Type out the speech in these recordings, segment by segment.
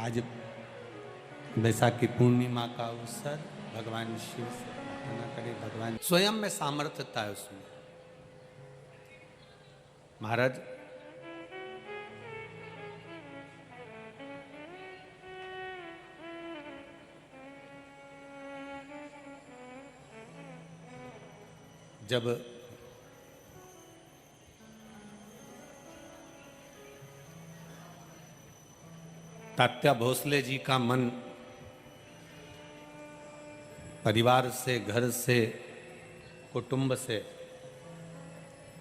आज बैसाखी पूर्णिमा का अवसर, भगवान शिव से प्रार्थना करें। भगवान स्वयं में सामर्थ्यता है उसमें। महाराज जब तात्या भोसले जी का मन परिवार से, घर से, कुटुंब से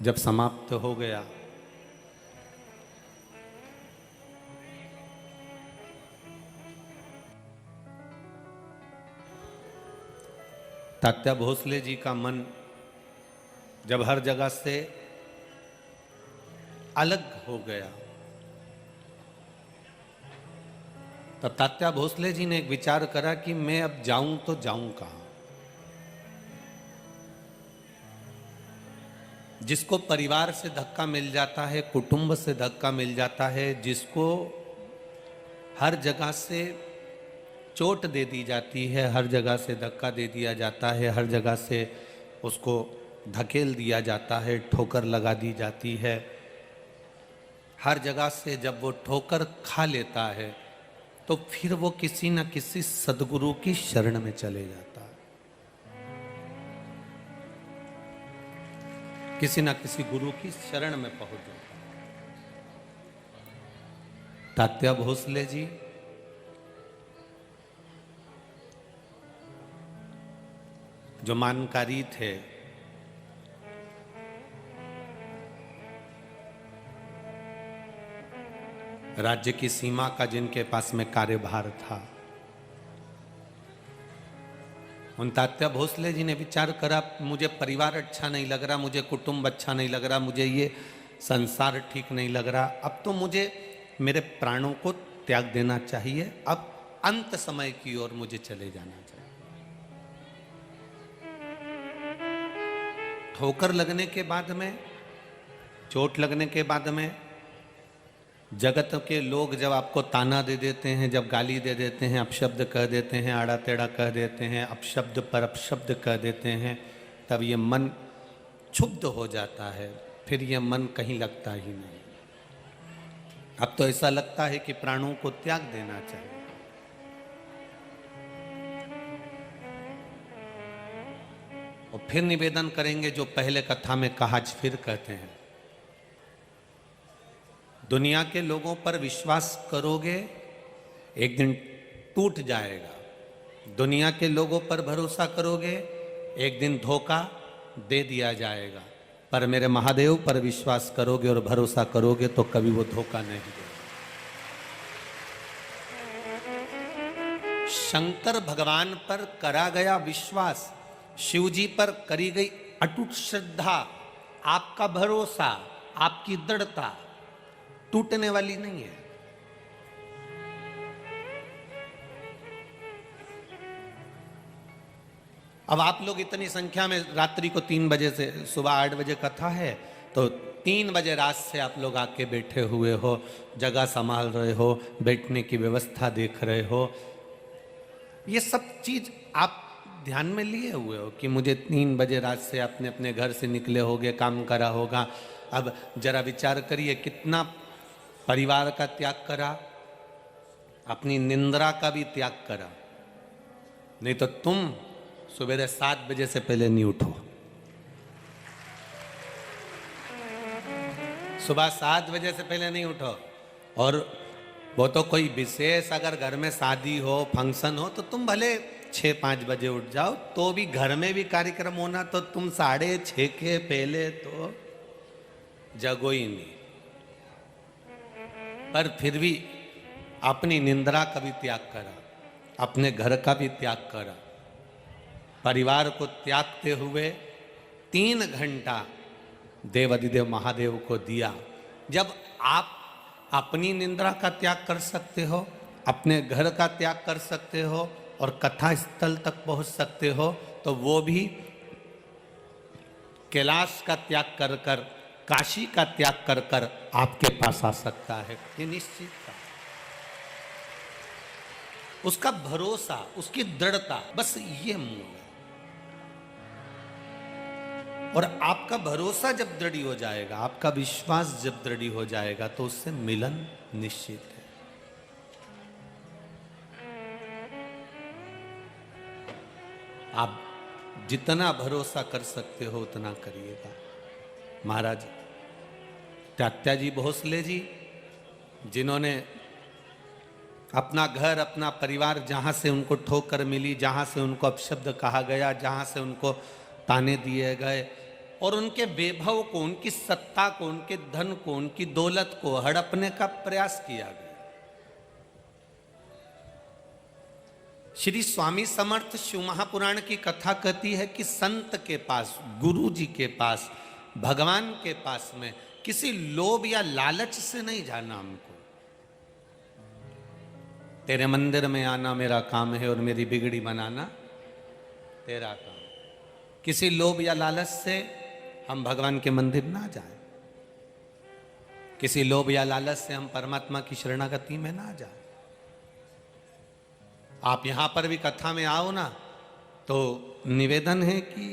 जब समाप्त हो गया, तात्या भोसले जी का मन जब हर जगह से अलग हो गया, तब तात्या भोसले जी ने एक विचार करा कि मैं अब जाऊं तो जाऊं कहां। जिसको परिवार से धक्का मिल जाता है, कुटुंब से धक्का मिल जाता है, जिसको हर जगह से चोट दे दी जाती है, हर जगह से धक्का दे दिया जाता है, हर जगह से उसको धकेल दिया जाता है, ठोकर लगा दी जाती है, हर जगह से जब वो ठोकर खा लेता है तो फिर वो किसी न किसी सद्गुरु की शरण में चले जाता है, किसी न किसी गुरु की शरण में पहुंच जाता है। तात्या भोसले जी जो मानकारी थे, राज्य की सीमा का जिनके पास में कार्यभार था, उन तात्या भोसले जी ने विचार करा, मुझे परिवार अच्छा नहीं लग रहा, मुझे कुटुंब अच्छा नहीं लग रहा, मुझे ये संसार ठीक नहीं लग रहा, अब तो मुझे मेरे प्राणों को त्याग देना चाहिए, अब अंत समय की ओर मुझे चले जाना चाहिए। ठोकर लगने के बाद में, चोट लगने के बाद में, जगत के लोग जब आपको ताना दे देते हैं, जब गाली दे देते हैं, अपशब्द कह देते हैं, आड़ा टेढ़ा कह देते हैं, अपशब्द पर अपशब्द कह देते हैं, तब ये मन क्षुब्ध हो जाता है, फिर ये मन कहीं लगता ही नहीं। अब तो ऐसा लगता है कि प्राणों को त्याग देना चाहिए। और फिर निवेदन करेंगे जो पहले कथा में कहा, फिर कहते हैं, दुनिया के लोगों पर विश्वास करोगे एक दिन टूट जाएगा, दुनिया के लोगों पर भरोसा करोगे एक दिन धोखा दे दिया जाएगा, पर मेरे महादेव पर विश्वास करोगे और भरोसा करोगे तो कभी वो धोखा नहीं देगा। शंकर भगवान पर करा गया विश्वास, शिव जी पर करी गई अटूट श्रद्धा, आपका भरोसा, आपकी दृढ़ता टूटने वाली नहीं है। अब आप लोग इतनी संख्या में रात्रि को 3 बजे से सुबह 8 बजे कथा है, तो 3 बजे रात से आप लोग आके बैठे हुए हो, जगह संभाल रहे हो, बैठने की व्यवस्था देख रहे हो, ये सब चीज आप ध्यान में लिए हुए हो कि मुझे 3 बजे रात से आपने अपने घर से निकले होगे, काम करा होगा। अब जरा विचार करिए, कितना परिवार का त्याग करा, अपनी निंद्रा का भी त्याग करा। नहीं तो तुम सुबह 7 बजे से पहले नहीं उठो, सुबह 7 बजे से पहले नहीं उठो। और वो तो कोई विशेष अगर घर में शादी हो, फंक्शन हो, तो तुम भले 6-5 बजे उठ जाओ, तो भी घर में भी कार्यक्रम होना, तो तुम 6:30 के पहले तो जगो ही नहीं। पर फिर भी अपनी निंद्रा का भी त्याग करा, अपने घर का भी त्याग करा, परिवार को त्यागते हुए 3 घंटा देवाधिदेव महादेव को दिया। जब आप अपनी निंद्रा का त्याग कर सकते हो, अपने घर का त्याग कर सकते हो और कथा स्थल तक पहुंच सकते हो, तो वो भी कैलाश का त्याग कर कर, काशी का त्याग कर कर आपके पास आ सकता है, ये निश्चित था। उसका भरोसा, उसकी दृढ़ता, बस ये मूल है। और आपका भरोसा जब दृढ़ हो जाएगा, आपका विश्वास जब दृढ़ हो जाएगा, तो उससे मिलन निश्चित है। आप जितना भरोसा कर सकते हो उतना करिएगा। महाराज त्यात्याजी भोसले जी, जिन्होंने अपना घर, अपना परिवार, जहां से उनको ठोकर मिली, जहां से उनको अपशब्द कहा गया, जहां से उनको ताने दिए गए, और उनके वैभव को, उनकी सत्ता को, उनके धन को, उनकी दौलत को हड़पने का प्रयास किया गया। श्री स्वामी समर्थ शिव महापुराण की कथा कहती है कि संत के पास, गुरु जी के पास, भगवान के पास में किसी लोभ या लालच से नहीं जाना हमको। तेरे मंदिर में आना मेरा काम है और मेरी बिगड़ी बनाना तेरा काम। किसी लोभ या लालच से हम भगवान के मंदिर ना जाएं। किसी लोभ या लालच से हम परमात्मा की शरणागति में ना जाएं। आप यहां पर भी कथा में आओ ना, तो निवेदन है कि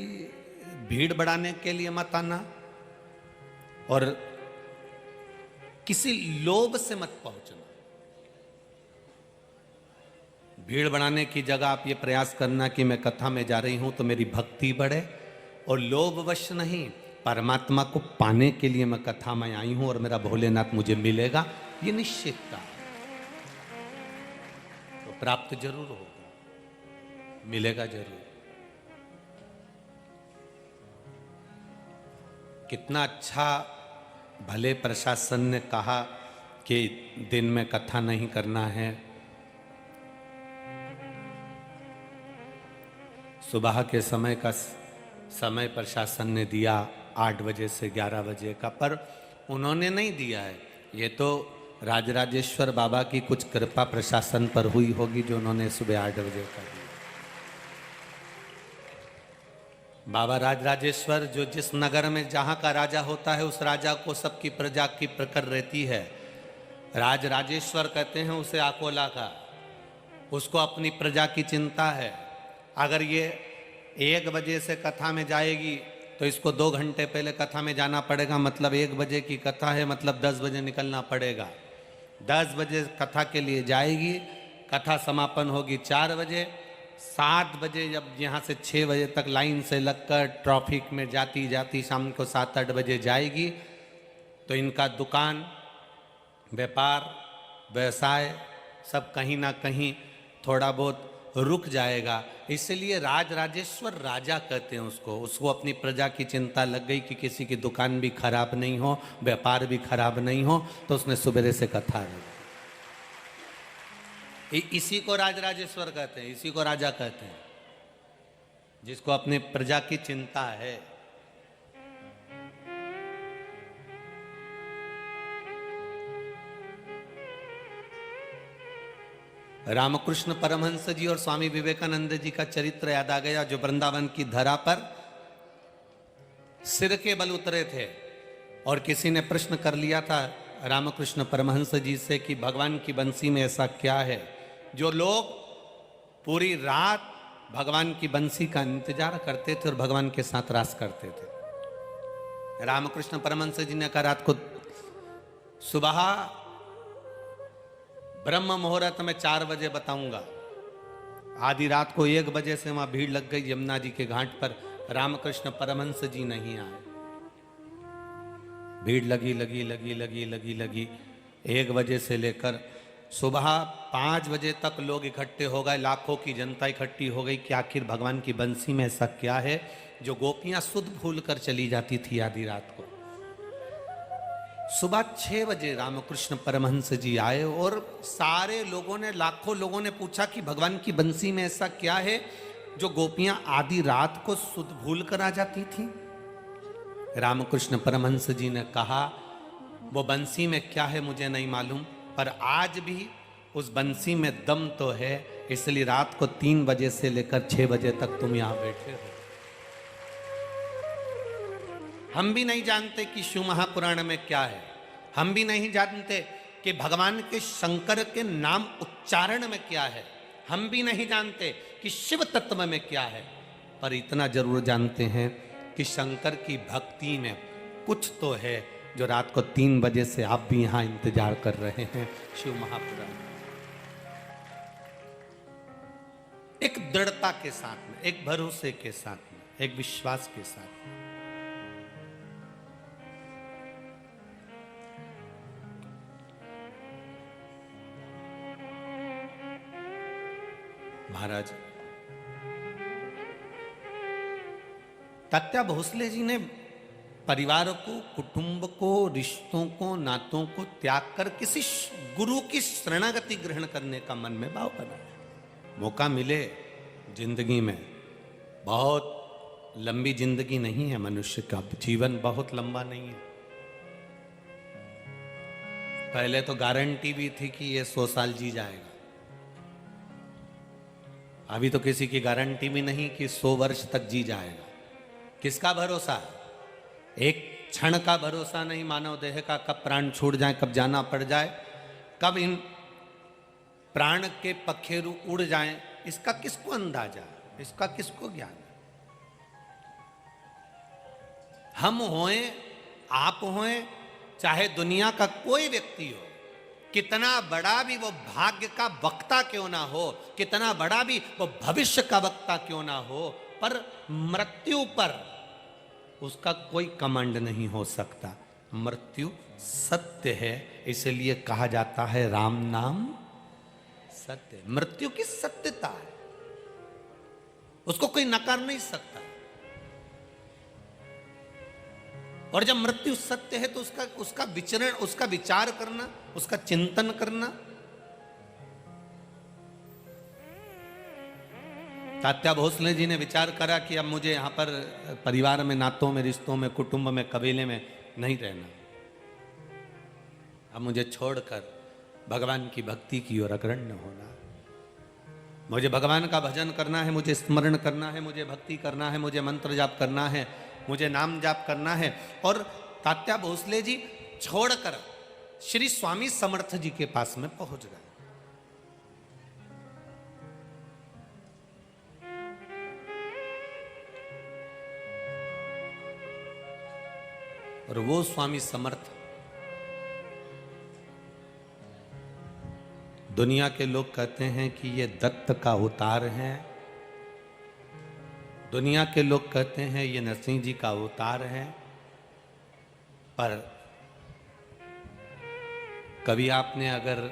भीड़ बढ़ाने के लिए मत आना और किसी लोभ से मत पहुंचना। भीड़ बढ़ाने की जगह आप ये प्रयास करना कि मैं कथा में जा रही हूं तो मेरी भक्ति बढ़े, और लोभवश नहीं, परमात्मा को पाने के लिए मैं कथा में आई हूं और मेरा भोलेनाथ मुझे मिलेगा, ये निश्चितता। तो प्राप्त जरूर होगा, मिलेगा जरूर। कितना अच्छा भले प्रशासन ने कहा कि दिन में कथा नहीं करना है। सुबह के समय का समय प्रशासन ने दिया 8 बजे से 11 बजे का, पर उन्होंने नहीं दिया है। ये तो राजराजेश्वर बाबा की कुछ कृपा प्रशासन पर हुई होगी जो उन्होंने सुबह 8 बजे का दिया। बाबा राजराजेश्वर जो जिस नगर में जहाँ का राजा होता है, उस राजा को सबकी प्रजा की प्रकर रहती है। राजराजेश्वर कहते हैं उसे अकोला का, उसको अपनी प्रजा की चिंता है। अगर ये 1 बजे से कथा में जाएगी तो इसको 2 घंटे पहले कथा में जाना पड़ेगा, मतलब 1 बजे की कथा है, मतलब 10 बजे निकलना पड़ेगा। 10 बजे कथा के लिए जाएगी, कथा समापन होगी 4 बजे। 7 बजे जब यहाँ से 6 बजे तक लाइन से लगकर ट्रैफिक में जाती जाती शाम को 7-8 बजे जाएगी, तो इनका दुकान, व्यापार, व्यवसाय सब कहीं ना कहीं थोड़ा बहुत रुक जाएगा। इसलिए राजराजेश्वर राजा कहते हैं उसको अपनी प्रजा की चिंता लग गई कि किसी की दुकान भी खराब नहीं हो, व्यापार भी खराब नहीं हो, तो उसने सुबह से कथा रखी। इसी को राजराजेश्वर कहते हैं, इसी को राजा कहते हैं, जिसको अपनी प्रजा की चिंता है। रामकृष्ण परमहंस जी और स्वामी विवेकानंद जी का चरित्र याद आ गया, जो वृंदावन की धरा पर सिर के बल उतरे थे। और किसी ने प्रश्न कर लिया था रामकृष्ण परमहंस जी से कि भगवान की बंसी में ऐसा क्या है जो लोग पूरी रात भगवान की बंसी का इंतजार करते थे और भगवान के साथ रास करते थे। रामकृष्ण परमहंस जी ने कहा, रात को सुबह ब्रह्म मुहूर्त में 4 बजे बताऊंगा। आधी रात को 1 बजे से वहां भीड़ लग गई यमुना जी के घाट पर, रामकृष्ण परमहंस जी नहीं आए। भीड़ लगी लगी लगी लगी लगी लगी 1 बजे से लेकर सुबह 5 बजे तक लोग इकट्ठे हो गए, लाखों की जनता इकट्ठी हो गई कि आखिर भगवान की बंसी में ऐसा क्या है जो गोपियां सुध भूल कर चली जाती थी आधी रात को। सुबह 6 बजे रामकृष्ण परमहंस जी आए और सारे लोगों ने, लाखों लोगों ने पूछा कि भगवान की बंसी में ऐसा क्या है जो गोपियां आधी रात को सुध भूल कर आ जाती थी। रामकृष्ण परमहंस जी ने कहा, वो बंसी में क्या है मुझे नहीं मालूम, पर आज भी उस बंसी में दम तो है, इसलिए रात को 3 बजे से लेकर 6 बजे तक तुम यहां बैठे हो। हम भी नहीं जानते कि शिव महापुराण में क्या है, हम भी नहीं जानते कि भगवान के शंकर के नाम उच्चारण में क्या है, हम भी नहीं जानते कि शिव तत्व में क्या है, पर इतना जरूर जानते हैं कि शंकर की भक्ति में कुछ तो है जो रात को 3 बजे से आप भी यहां इंतजार कर रहे हैं। शिव महापुराण एक दृढ़ता के साथ में, एक भरोसे के साथ में, एक विश्वास के साथ में। महाराज तात्या भोसले जी ने परिवार को, कुटुंब को, रिश्तों को, नातों को त्याग कर किसी गुरु की शरणागति ग्रहण करने का मन में भाव बनाया। मौका मिले जिंदगी में, बहुत लंबी जिंदगी नहीं है मनुष्य का, जीवन बहुत लंबा नहीं है। पहले तो गारंटी भी थी कि ये 100 साल जी जाएगा, अभी तो किसी की गारंटी भी नहीं कि 100 वर्ष तक जी जाएगा। किसका भरोसा है? एक क्षण का भरोसा नहीं मानव देह का, कब प्राण छूट जाए, कब जाना पड़ जाए, कब इन प्राण के पखेरु उड़ जाएं, इसका किसको अंदाजा, इसका किसको ज्ञान? हम होएं, आप होएं, चाहे दुनिया का कोई व्यक्ति हो, कितना बड़ा भी वो भाग्य का वक्ता क्यों ना हो, कितना बड़ा भी वो भविष्य का वक्ता क्यों ना हो, पर मृत्यु पर उसका कोई कमांड नहीं हो सकता। मृत्यु सत्य है, इसलिए कहा जाता है राम नाम सत्य। मृत्यु की सत्यता है, उसको कोई नकार नहीं सकता। और जब मृत्यु सत्य है तो उसका विचरण, उसका विचार करना, उसका चिंतन करना। तात्या भोसले जी ने विचार करा कि अब मुझे यहां पर परिवार में, नातों में, रिश्तों में, कुटुंब में, कबीले में नहीं रहना, अब मुझे छोड़कर भगवान की भक्ति की ओर अग्रण्य होना। मुझे भगवान का भजन करना है, मुझे स्मरण करना है, मुझे भक्ति करना है, मुझे मंत्र जाप करना है, मुझे नाम जाप करना है। और तात्या भोसले जी छोड़कर श्री स्वामी समर्थ जी के पास में पहुंच गए। और वो स्वामी समर्थ, दुनिया के लोग कहते हैं कि ये दत्त का अवतार है, दुनिया के लोग कहते हैं ये नरसिंह जी का अवतार है, पर कभी आपने अगर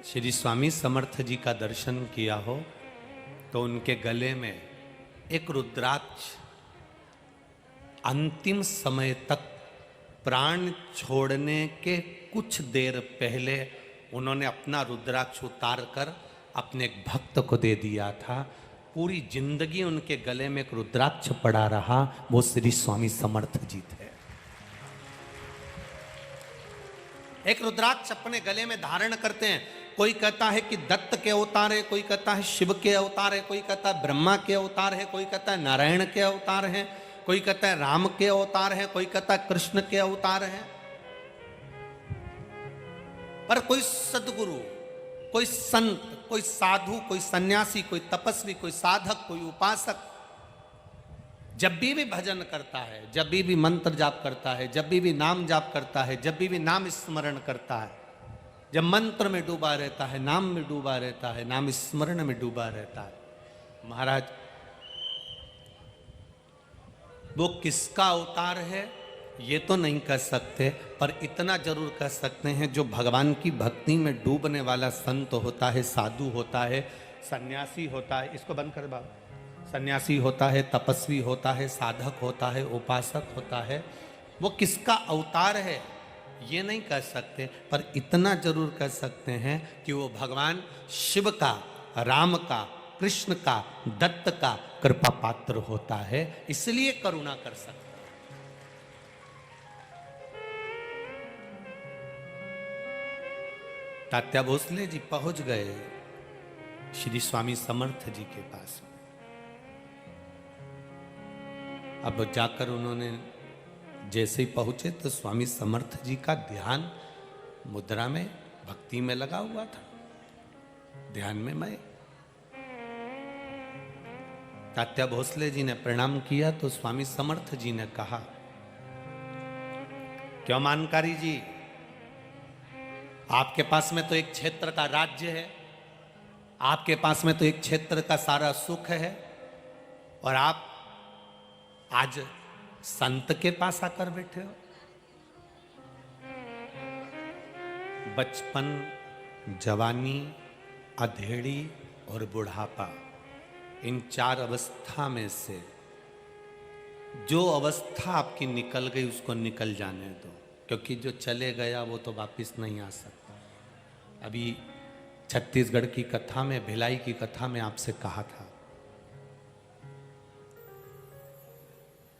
श्री स्वामी समर्थ जी का दर्शन किया हो तो उनके गले में एक रुद्राक्ष, अंतिम समय तक प्राण छोड़ने के कुछ देर पहले उन्होंने अपना रुद्राक्ष उतार कर अपने एक भक्त को दे दिया था। पूरी जिंदगी उनके गले में एक रुद्राक्ष पड़ा रहा, वो श्री स्वामी समर्थ जी थे। एक रुद्राक्ष अपने गले में धारण करते हैं। कोई कहता है कि दत्त के अवतार है, कोई कहता है शिव के अवतार है, कोई कहता है ब्रह्मा के अवतार है, कोई कहता है नारायण के अवतार है, कोई कहता है राम के अवतार है, कोई कहता है कृष्ण के अवतार है। पर कोई सद्गुरु, कोई संत, कोई साधु, कोई सन्यासी, कोई तपस्वी, कोई साधक, कोई उपासक जब भी भजन करता है, जब भी मंत्र जाप करता है, जब भी नाम जाप करता है, जब भी नाम स्मरण करता है, जब मंत्र में डूबा रहता है, नाम में डूबा रहता है, नाम स्मरण में डूबा रहता है, महाराज वो किसका अवतार है ये तो नहीं कह सकते, पर इतना जरूर कह सकते हैं जो भगवान की भक्ति में डूबने वाला संत होता है, साधु होता है, सन्यासी होता है, इसको बंद कर बाबा, सन्यासी होता है, तपस्वी होता है, साधक होता है, उपासक होता है, वो किसका अवतार है ये नहीं कह सकते, पर इतना जरूर कह सकते हैं कि वो भगवान शिव का, राम का, कृष्ण का, दत्त का कृपा पात्र होता है, इसलिए करुणा कर सकते। तात्या भोसले जी पहुंच गए श्री स्वामी समर्थ जी के पास। अब जाकर उन्होंने जैसे ही पहुंचे तो स्वामी समर्थ जी का ध्यान मुद्रा में, भक्ति में लगा हुआ था, ध्यान में मैं। तात्या भोसले जी ने प्रणाम किया तो स्वामी समर्थ जी ने कहा, क्यों मानकारी जी, आपके पास में तो एक क्षेत्र का राज्य है, आपके पास में तो एक क्षेत्र का सारा सुख है, और आप आज संत के पास आकर बैठे हो। बचपन, जवानी, अधेड़ी और बुढ़ापा, इन 4 अवस्था में से जो अवस्था आपकी निकल गई उसको निकल जाने दो, क्योंकि जो चले गया वो तो वापस नहीं आ सकता। अभी छत्तीसगढ़ की कथा में, भिलाई की कथा में आपसे कहा था,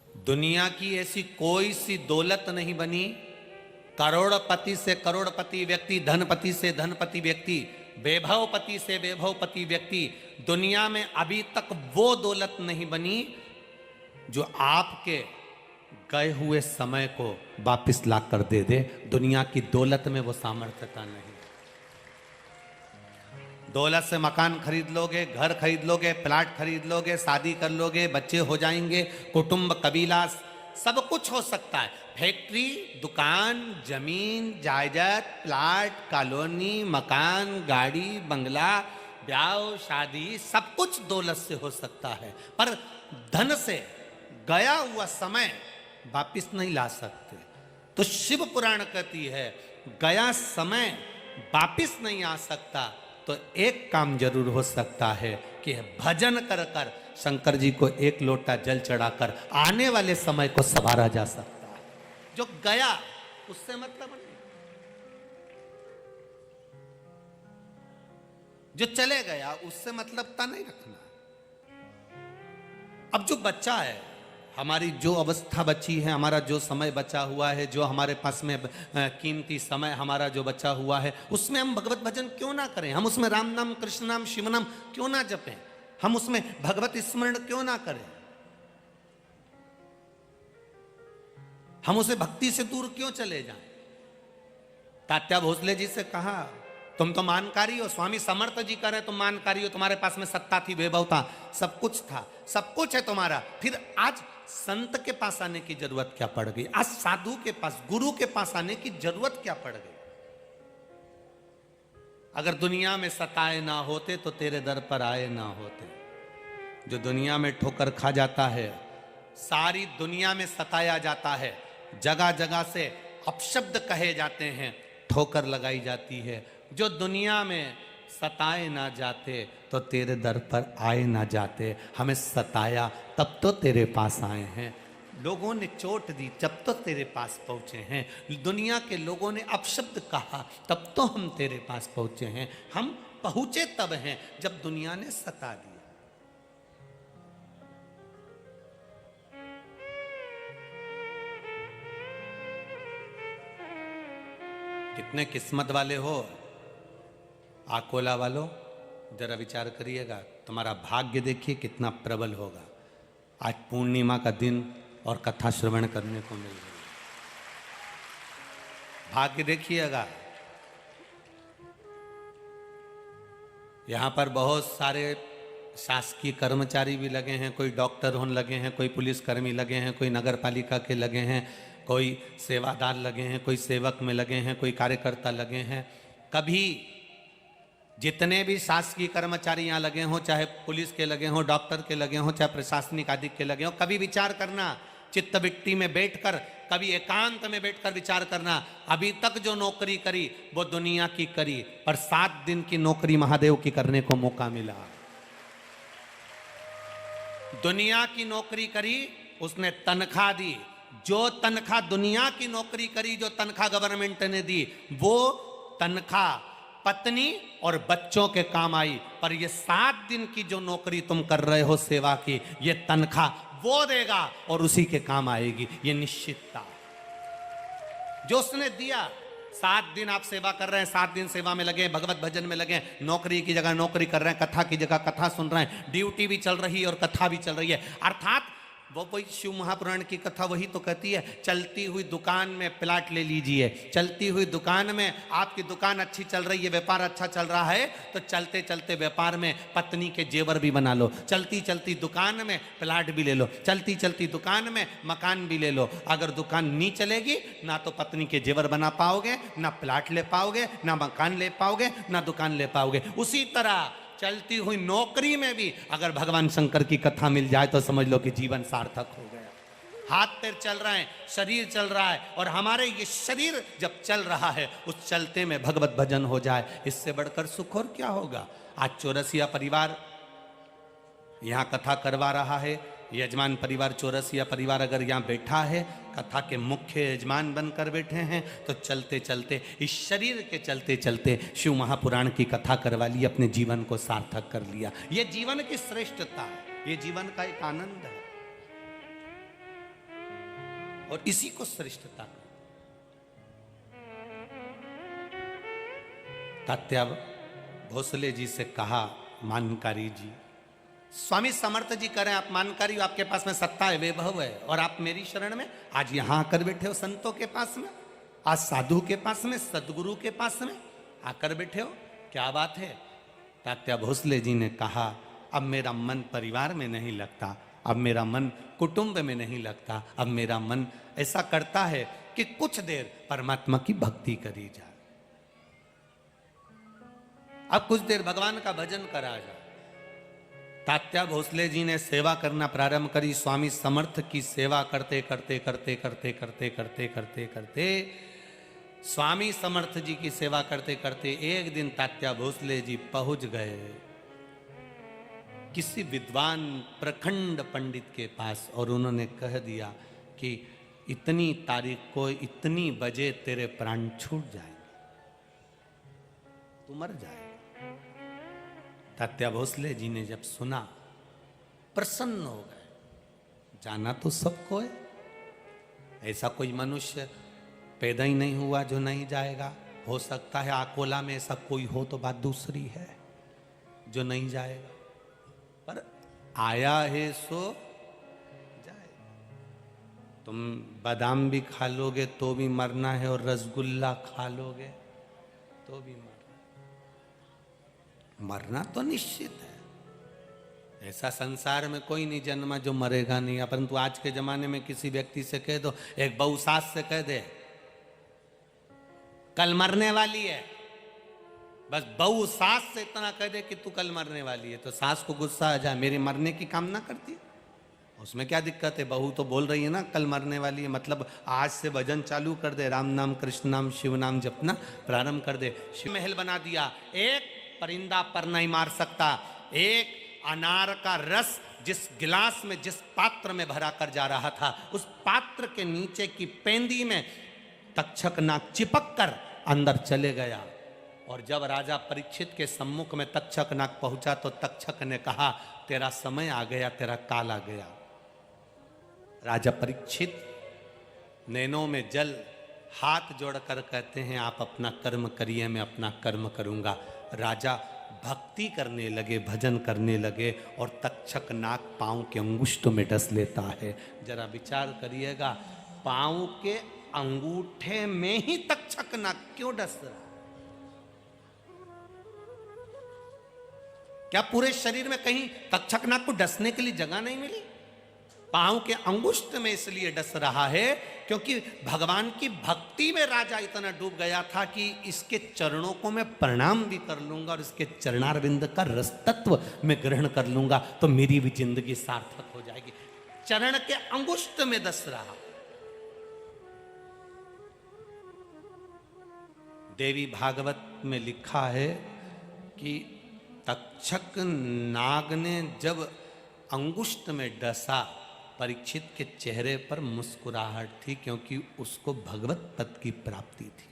दुनिया की ऐसी कोई सी दौलत नहीं बनी, करोड़पति से करोड़पति व्यक्ति, धनपति से धनपति व्यक्ति, वैभवपति से वैभवपति व्यक्ति, दुनिया में अभी तक वो दौलत नहीं बनी जो आपके गए हुए समय को वापस ला कर दे दे। दुनिया की दौलत में वो सामर्थ्यता नहीं। दौलत से मकान खरीद लोगे, घर खरीद लोगे, प्लाट खरीद लोगे, शादी कर लोगे, बच्चे हो जाएंगे, कुटुंब, कबीला, सब कुछ हो सकता है। फैक्ट्री, दुकान, जमीन, जायदाद, प्लाट, कॉलोनी, मकान, गाड़ी, बंगला, ब्याह, शादी, सब कुछ दौलत से हो सकता है, पर धन से गया हुआ समय वापिस नहीं ला सकते। तो शिव पुराण कहती है, गया समय वापिस नहीं आ सकता, तो एक काम जरूर हो सकता है कि भजन कर कर शंकर जी को एक लोटा जल चढ़ाकर आने वाले समय को संवारा जा सकता है। जो गया उससे मतलब नहीं, जो चले गया उससे मतलबता नहीं रखना। अब जो बच्चा है, हमारी जो अवस्था बची है, हमारा जो समय बचा हुआ है, जो हमारे पास में कीमती समय हमारा जो बचा हुआ है, उसमें हम भगवत भजन क्यों ना करें? हम उसमें राम नाम, कृष्ण नाम, शिव नाम क्यों ना जपें? हम उसमें भगवत स्मरण क्यों ना करें? हम उसे भक्ति से दूर क्यों चले जाएं? तात्या भोसले जी से कहा, तुम तो मानकारी हो। स्वामी समर्थ जी कह रहे तुम मानकारी हो, तुम्हारे पास में सत्ता थी, वैभव था, सब कुछ था, सब कुछ है तुम्हारा, फिर आज संत के पास आने की जरूरत क्या पड़ गई? आज साधु के पास, गुरु के पास आने की जरूरत क्या पड़ गई? अगर दुनिया में सताए ना होते तो तेरे दर पर आए ना होते। जो दुनिया में ठोकर खा जाता है, सारी दुनिया में सताया जाता है, जगह जगह से अपशब्द कहे जाते हैं, ठोकर लगाई जाती है। जो दुनिया में सताए ना जाते तो तेरे दर पर आए ना जाते। हमें सताया तब तो तेरे पास आए हैं, लोगों ने चोट दी जब तो तेरे पास पहुंचे हैं, दुनिया के लोगों ने अपशब्द कहा तब तो हम तेरे पास पहुंचे हैं। हम पहुंचे तब हैं जब दुनिया ने सता दिया। कितने किस्मत वाले हो आकोला वालों, जरा विचार करिएगा, तुम्हारा भाग्य देखिए कितना प्रबल होगा। आज पूर्णिमा का दिन और कथा श्रवण करने को मिल रही है, भाग्य देखिएगा। यहाँ पर बहुत सारे शासकीय कर्मचारी भी लगे हैं, कोई डॉक्टर होने लगे हैं, कोई पुलिसकर्मी लगे हैं, कोई नगर पालिका के लगे हैं, कोई सेवादार लगे हैं, कोई सेवक में लगे हैं, कोई कार्यकर्ता लगे हैं। कभी जितने भी शासकीय कर्मचारी यहाँ लगे हों, चाहे पुलिस के लगे हों, डॉक्टर के लगे हों, चाहे प्रशासनिक आदि के लगे हों, कभी विचार करना, चित्त विट्टी में बैठकर, कभी एकांत में बैठकर विचार करना, अभी तक जो नौकरी करी वो दुनिया की करी, पर 7 दिन की नौकरी महादेव की करने को मौका मिला। दुनिया की नौकरी करी, उसने तनख्वाह दी। जो तनख्वाह दुनिया की नौकरी करी, जो तनख्वाह गवर्नमेंट ने दी, वो तनख्वाह पत्नी और बच्चों के काम आई। पर ये 7 दिन की जो नौकरी तुम कर रहे हो सेवा की, ये तनख्वाह वो देगा और उसी के काम आएगी, ये निश्चितता जो उसने दिया। 7 दिन आप सेवा कर रहे हैं, 7 दिन सेवा में लगे हैं, भगवत भजन में लगे हैं, नौकरी की जगह नौकरी कर रहे हैं, कथा की जगह कथा सुन रहे हैं, ड्यूटी भी चल रही है और कथा भी चल रही है। अर्थात वो वही शिव महापुराण की कथा वही तो कहती है, चलती हुई दुकान में प्लाट ले लीजिए। चलती हुई दुकान में आपकी दुकान अच्छी चल रही है, व्यापार अच्छा चल रहा है, तो चलते चलते व्यापार में पत्नी के जेवर भी बना लो। चलती चलती दुकान में प्लाट भी ले लो, चलती चलती दुकान में मकान भी ले लो। अगर दुकान नहीं चलेगी ना तो पत्नी के जेवर बना पाओगे, ना प्लाट ले पाओगे, ना मकान ले पाओगे, ना दुकान ले पाओगे। उसी तरह चलती हुई नौकरी में भी अगर भगवान शंकर की कथा मिल जाए तो समझ लो कि जीवन सार्थक हो गया। हाथ पैर चल रहे हैं, शरीर चल रहा है, और हमारे ये शरीर जब चल रहा है उस चलते में भगवत भजन हो जाए, इससे बढ़कर सुख और क्या होगा। आज चौरसिया परिवार यहाँ कथा करवा रहा है, यजमान परिवार चौरसिया परिवार अगर यहाँ बैठा है, कथा के मुख्य यजमान बनकर बैठे हैं, तो चलते चलते इस शरीर के चलते चलते शिव महापुराण की कथा करवा ली, अपने जीवन को सार्थक कर लिया। ये जीवन की श्रेष्ठता है, ये जीवन का एक आनंद है, और इसी को श्रेष्ठता तात्या भोसले जी से कहा, मानकारी जी, स्वामी समर्थ जी करें आप मानकारी, आपके पास में सत्ता है, वैभव है, और आप मेरी शरण में आज यहां आकर बैठे हो, संतों के पास में, आज साधु के पास में, सदगुरु के पास में आकर बैठे हो, क्या बात है। तात्या भोसले जी ने कहा, अब मेरा मन परिवार में नहीं लगता, अब मेरा मन कुटुंब में नहीं लगता, अब मेरा मन ऐसा करता है कि कुछ देर परमात्मा की भक्ति करी जाए, अब कुछ देर भगवान का भजन करा जाए। तात्या भोसले जी ने सेवा करना प्रारंभ करी। स्वामी समर्थ की सेवा करते करते करते करते करते करते करते करते स्वामी समर्थ जी की सेवा करते करते एक दिन तात्या भोसले जी पहुंच गए किसी विद्वान प्रखंड पंडित के पास, और उन्होंने कह दिया कि इतनी तारीख को इतनी बजे तेरे प्राण छूट जाएंगे, तू मर जाएगा। तात्या भोसले जी ने जब सुना प्रसन्न हो गए, जाना तो सबको है, ऐसा कोई मनुष्य पैदा ही नहीं हुआ जो नहीं जाएगा। हो सकता है अकोला में ऐसा कोई हो तो बात दूसरी है जो नहीं जाएगा, पर आया है सो जाएगा। तुम बादाम भी खा लोगे तो भी मरना है, और रसगुल्ला खा लोगे तो भी मरना तो निश्चित है। ऐसा संसार में कोई नहीं जन्मा जो मरेगा नहीं। परंतु आज के जमाने में किसी व्यक्ति से कह दो, एक बहू सास से कह दे कल मरने वाली है, बस बहू सास से इतना कह दे कि तू कल मरने वाली है, तो सास को गुस्सा आ जाए, मेरे मरने की कामना करती, उसमें क्या दिक्कत है। बहू तो बोल रही है ना कल मरने वाली है, मतलब आज से भजन चालू कर दे, राम नाम कृष्ण नाम शिव नाम जपना प्रारंभ कर दे। शिव महल बना दिया, एक परिंदा पर नहीं मार सकता। एक अनार का रस जिस गिलास में जिस पात्र में भरा कर जा रहा था, उस पात्र के नीचे की पेंदी में तक्षक नाग चिपक कर अंदर चले गया, और जब राजा परीक्षित के सम्मुख में तक्षक नाग पहुंचा तो तक्षक ने कहा, तेरा समय आ गया, तेरा काल आ गया। राजा परीक्षित नैनों में जल, हाथ जोड़कर कहते हैं, आप अपना कर्म करिए, मैं अपना कर्म करूंगा। राजा भक्ति करने लगे, भजन करने लगे, और तक्षक नाग पांव के अंगुष्ठ में डस लेता है। जरा विचार करिएगा, पांव के अंगूठे में ही तक्षक नाग क्यों डस रहा? क्या पूरे शरीर में कहीं तक्षक नाग को डसने के लिए जगह नहीं मिली? पांव के अंगुष्ठ में इसलिए डस रहा है क्योंकि भगवान की भक्ति में राजा इतना डूब गया था कि इसके चरणों को मैं प्रणाम भी कर लूंगा और इसके चरणारविंद का रस तत्व मैं ग्रहण कर लूंगा तो मेरी भी जिंदगी सार्थक हो जाएगी। चरण के अंगुष्ठ में डस रहा। देवी भागवत में लिखा है कि तक्षक नाग ने जब अंगुष्ठ में डसा, परीक्षित के चेहरे पर मुस्कुराहट थी क्योंकि उसको भगवत पद की प्राप्ति थी।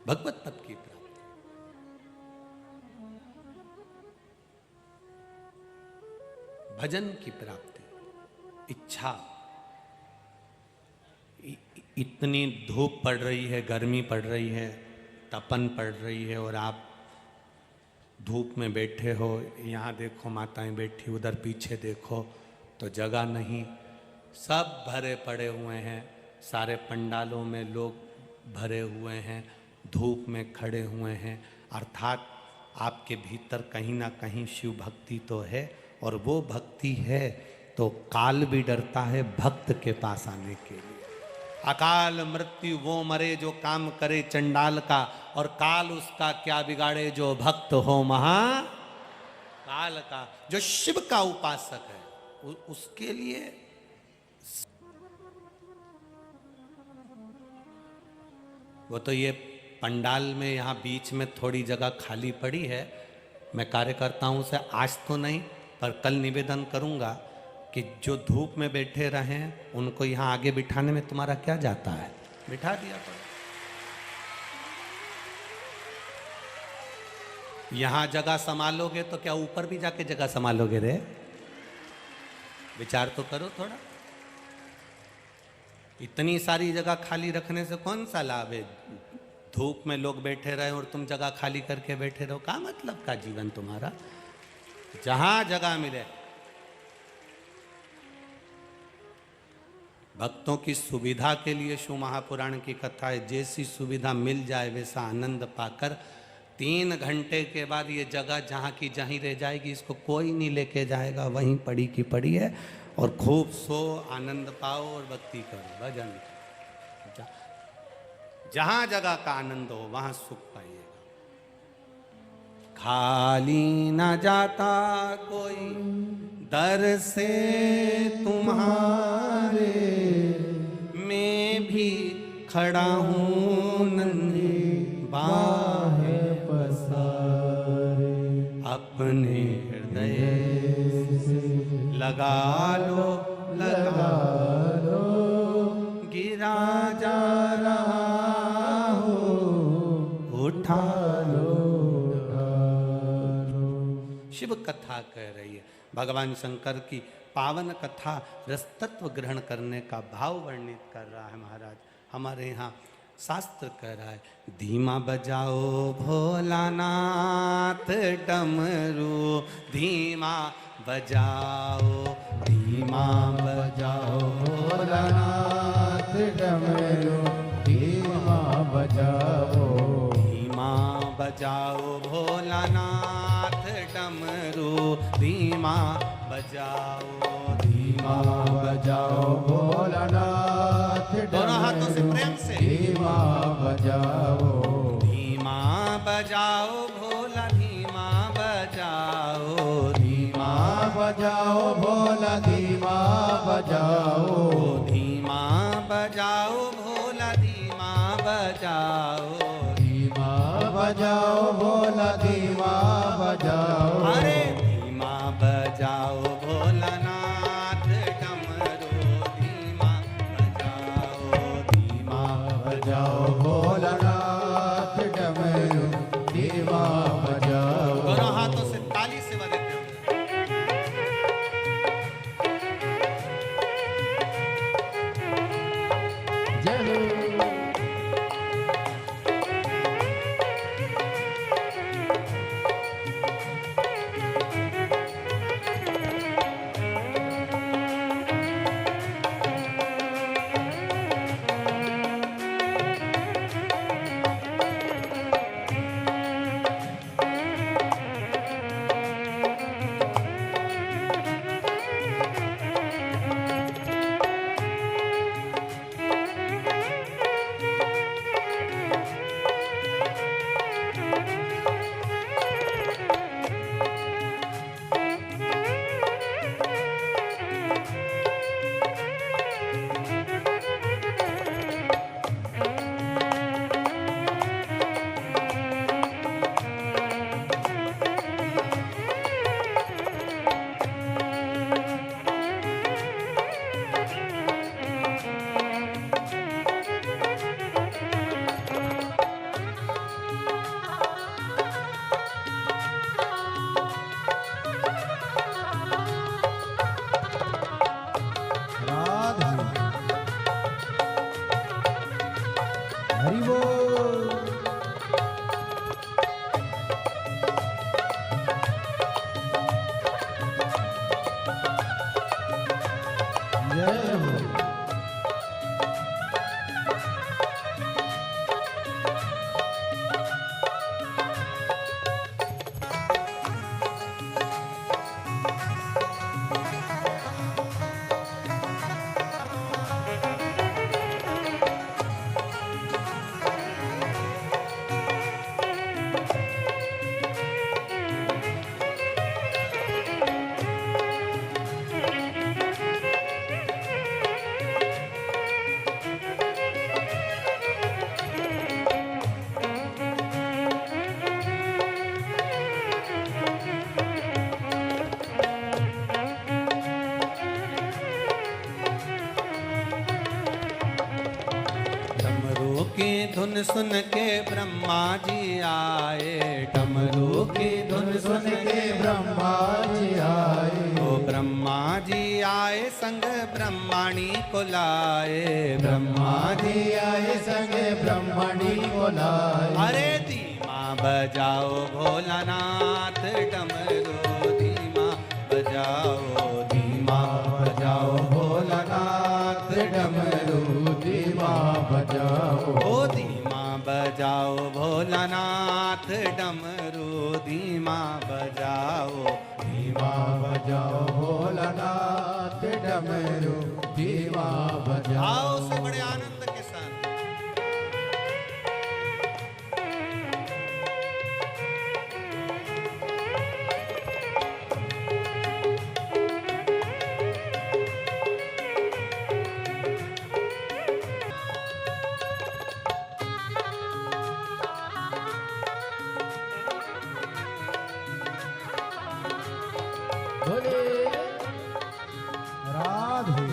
भगवत पद की प्राप्ति, भजन की प्राप्ति, इच्छा। इतनी धूप पड़ रही है, गर्मी पड़ रही है, तपन पड़ रही है, और आप धूप में बैठे हो, यहाँ देखो माताएं बैठी, उधर पीछे देखो तो जगह नहीं, सब भरे पड़े हुए हैं, सारे पंडालों में लोग भरे हुए हैं, धूप में खड़े हुए हैं। अर्थात आपके भीतर कहीं ना कहीं शिव भक्ति तो है, और वो भक्ति है तो काल भी डरता है भक्त के पास आने के लिए। अकाल मृत्यु वो मरे जो काम करे चंडाल का, और काल उसका क्या बिगाड़े जो भक्त हो महा काल का। जो शिव का उपासक है उसके लिए वो तो ये पंडाल में यहाँ बीच में थोड़ी जगह खाली पड़ी है, मैं कार्यकर्ताओं से आज तो नहीं पर कल निवेदन करूँगा कि जो धूप में बैठे रहें उनको यहाँ आगे बिठाने में तुम्हारा क्या जाता है, बिठा दिया करो। यहाँ जगह संभालोगे तो क्या ऊपर भी जाके जगह संभालोगे रे? विचार तो करो थोड़ा। इतनी सारी जगह खाली रखने से कौन सा लाभ है? धूप में लोग बैठे रहे और तुम जगह खाली करके बैठे रहो, क्या मतलब का जीवन तुम्हारा? जहां जगह मिले भक्तों की सुविधा के लिए शिव महापुराण की कथा है, जैसी सुविधा मिल जाए वैसा आनंद पाकर 3 घंटे के बाद ये जगह जहाँ की जहीं रह जाएगी, इसको कोई नहीं लेके जाएगा, वहीं पड़ी की पड़ी है। और खूब सो, आनंद पाओ और भक्ति करो, भजन। जहाँ जगह का आनंद हो वहाँ सुख पाइएगा। खाली न जाता कोई दर से तुम्हारे, मैं भी खड़ा हूँ नन्ही बाहें पसारे, अपने हृदय लगा लो गिरा जा रहा हो, उठा लो। शिव कथा कह रही है, भगवान शंकर की पावन कथा रसतत्व ग्रहण करने का भाव वर्णित कर रहा है महाराज। हमारे यहाँ शास्त्र कह रहा है, धीमा बजाओ भोलानाथ डमरू, धीमा बजाओ, धीमा बजाओ भोलानाथ डमरू, धीमा बजाओ, धीमा बजाओ भोलानाथ डमरू, धीमा बजाओ, धीमा बजाओ भोलानाथ डमरू, दोनों हाथों से प्रेम से, धीमा बजाओ, धीमा बजाओ भोला, धीमा बजाओ, धीमा बजाओ भोला, धीमा बजाओ, धीमा बजाओ भोला, धीमा बजाओ, धीमा बजाओ भोला, धीमा बजाओ, अरे धीमा बजाओ भोलानाथ डमरू, धीमा बजाओ, धीमा बजाओ भोलानाथ डमरू, धीमा बजाओ। दोनों हाथों से ताली से बजाते हो। जय हो। धुन सुन के ब्रह्मा जी आए, डमरू की धुन सुन के ब्रह्मा जी आए, ओ ब्रह्मा जी आए संग ब्रह्माणी को लाए, ब्रह्मा जी आए संग ब्रह्मणी को लाए। अरे धीमा बजाओ भोलानाथ डमरू धीमा बजाओ, धीमा बजाओ भोलानाथ डमरू धीमा बजाओ, ओ धीमा बजाओ भोलानाथ डमरू धीमा बजाओ, धीमा बजाओ भोलानाथ डमरू धीमा बजाओ। आओ से बड़े आनंद के साथ। बोले राधे।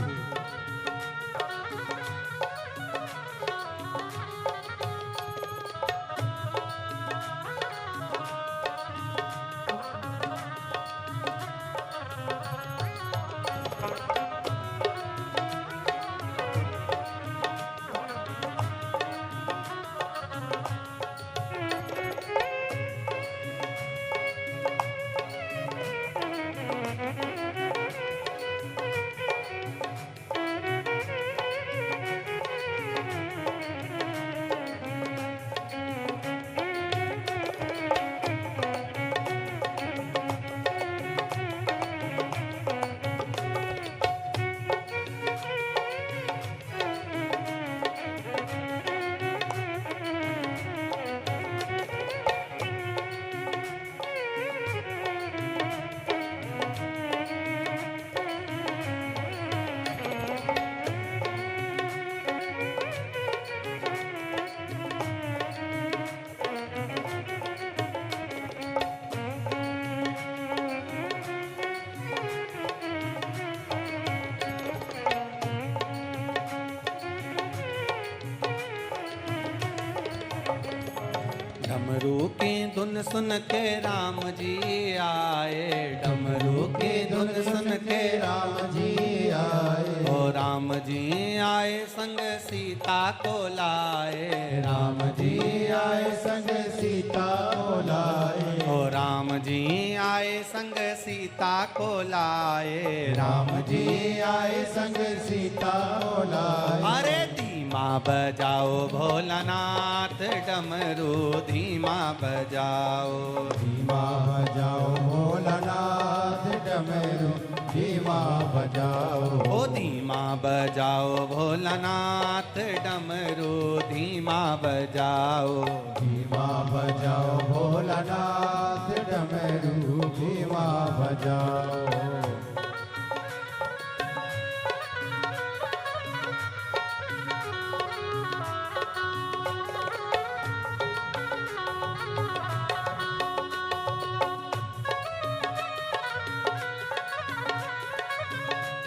डमरू की धुन सुन के राम जी आए, डमरू की धुन सुन के राम जी आए, ओ राम जी आए संग सीता को लाए, राम जी आए संग सीता को लाए, ओ राम जी आए संग सीता को लाए, राम जी आए संग सीता को लाए। अरे धीमा बजाओ भोलानाथ डमरू धीमा बजाओ, धीमा बजाओ भोलानाथ डमरू धीमा बजाओ, ओ धीमा बजाओ भोलानाथ डमरू धीमा बजाओ, धीमा बजाओ भोलानाथ डमरू धीमा बजाओ।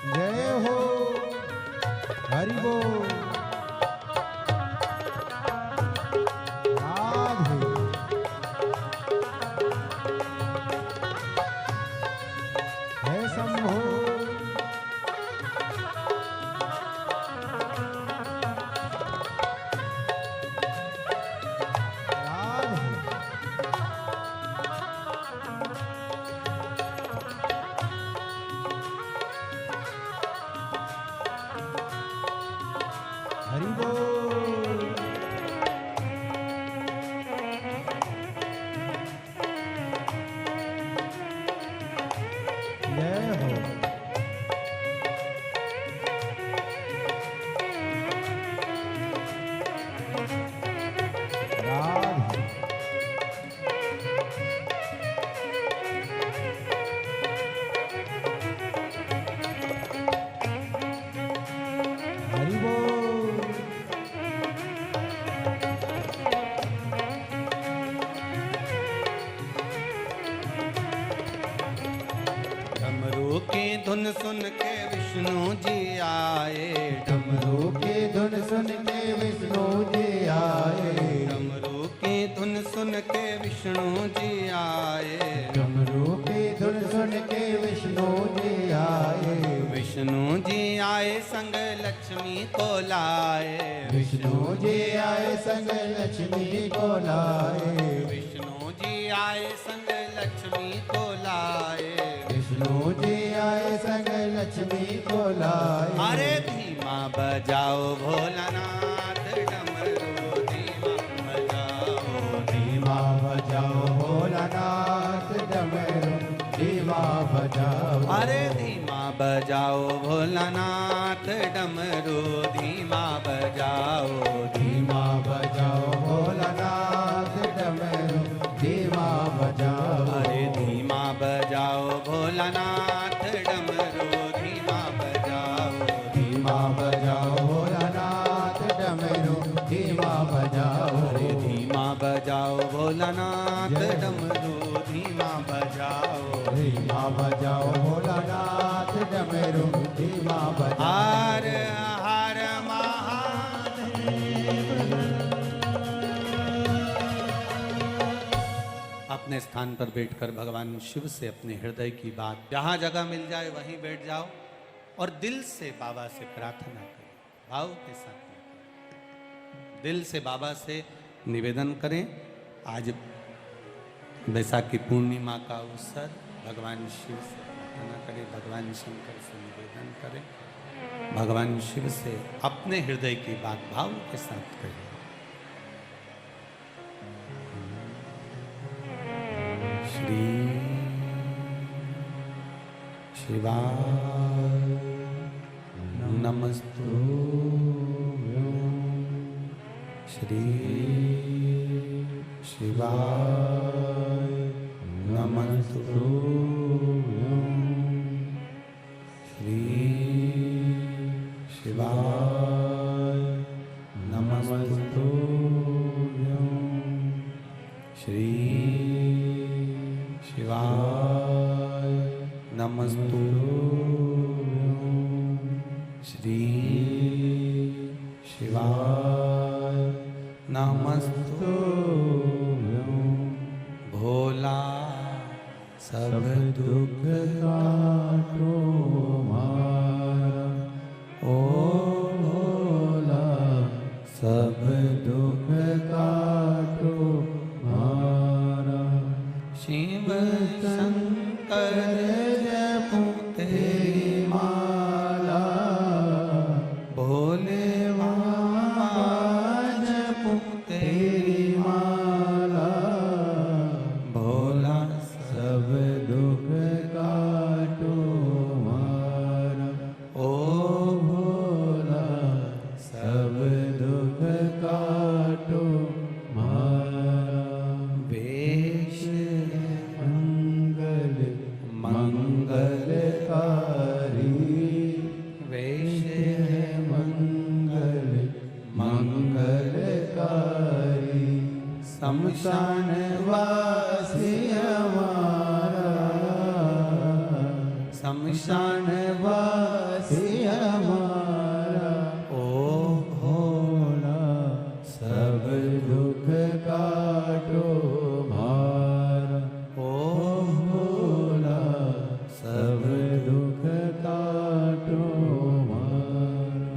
जय हो हरि बोल राधे। जय शंभो राधे। हरि बोल जय हो राधे। हरि बोल डमरू की धुन सुन के विष्णु जी आए, डमरू की धुन सुन के विष्णु जी आए, धुन सुन के विष्णु जी आए, डमरू की धुन सुन के विष्णु जी आए, विष्णु जी आए संग लक्ष्मी को लाए, विष्णु जी आए संग लक्ष्मी को लाए, विष्णु जी आए संग लक्ष्मी को लाए, विष्णु जी आए संग लक्ष्मी को लाए। अरे धीमा बजाओ भोलानाथ डमरू, धीमा बजाओ, धीमा बजाओ भोलानाथ डमरू, धीमा बजाओ। अरे धीमा बजाओ भोलानाथ डमरू, धीमा बजाओ, धीमा बजाओ भोलानाथ डमरू, धीमा बजाओ। अरे धीमा बजाओ भोलानाथ डमरू, धीमा बजाओ, धीमा बजाओ भोलानाथ डमरू, धीमा बजाओ। अरे धीमा बजाओ भोलानाथ डमरू, धीमा बजाओ, धीमा बजाओ भोलानाथ डमरू, धीमा बजाओ। हर हर महादेव। अपने स्थान पर बैठकर भगवान शिव से अपने हृदय की बात, जहाँ जगह मिल जाए वहीं बैठ जाओ और दिल से बाबा से प्रार्थना करें, भाव के साथ दिल से बाबा से निवेदन करें। आज वैशाखी पूर्णिमा का अवसर, भगवान शिव से प्रार्थना करें, भगवान शंकर से निवेदन करें, भगवान शिव से अपने हृदय की बात भाव के साथ करें। श्री शिवाय नमस्तु, श्री शिवाय नमस्तु, श्री शिवाय नमस्तु, श्री शिवाय नमस्तु, श्री शिवाय नमस्तु। भोला सब दुख काटो मारा, ओ भोला सब दुख काटो मारा। शिव शंकर जपू तेरी माला, भोले बाबा जपू तेरी माला, भोला सब दुख काटो मारा। ओ भोला सब दुख काटो मारा। वेश मंगल मंगलकारी, वेश मंगल मंगलकारी। शमशान वासी हमारा, शमशान वासी हमारा। ओ भोला सब दुख काटो मारा। ओ भोला सब दुख काटो मारा।